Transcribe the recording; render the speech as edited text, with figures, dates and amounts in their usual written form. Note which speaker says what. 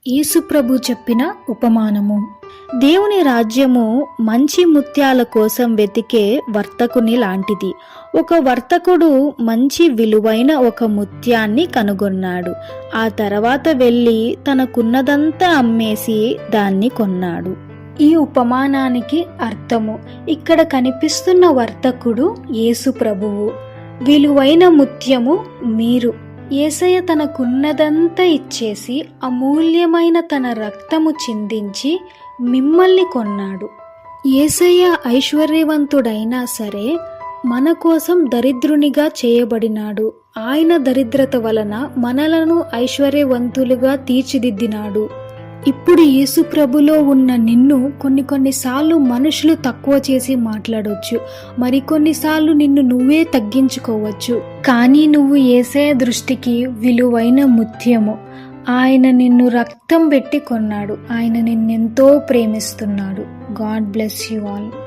Speaker 1: యేసుప్రభు చెప్పిన ఉపమానము. దేవుని రాజ్యము మంచి ముత్యాల కోసం వెతికే వర్తకుని లాంటిది. ఒక వర్తకుడు మంచి విలువైన ఒక ముత్యాన్ని కనుగొన్నాడు. ఆ తర్వాత వెళ్ళి తనకున్నదంతా అమ్మేసి దాన్ని కొన్నాడు. ఈ ఉపమానానికి అర్థము, ఇక్కడ కనిపిస్తున్న వర్తకుడు యేసు ప్రభువు. విలువైన ముత్యము మీరు. యేసయ్య తనకున్నదంతా ఇచ్చేసి అమూల్యమైన తన రక్తము చిందించి మిమ్మల్ని కొన్నాడు. యేసయ్య ఐశ్వర్యవంతుడైనా సరే మన కోసం దరిద్రునిగా చేయబడినాడు. ఆయన దరిద్రత వలన మనలను ఐశ్వర్యవంతులుగా తీర్చిదిద్దినాడు. ఇప్పుడు యేసు ప్రభులో ఉన్న నిన్ను కొన్నిసార్లు మనుషులు తక్కువ చేసి మాట్లాడొచ్చు, మరికొన్నిసార్లు నిన్ను నువ్వే తగ్గించుకోవచ్చు. కానీ నువ్వు యేసయ్య దృష్టికి విలువైన ముత్యము. ఆయన నిన్ను రక్తం పెట్టి కొన్నాడు. ఆయన నిన్నెంతో ప్రేమిస్తున్నాడు. God bless you all.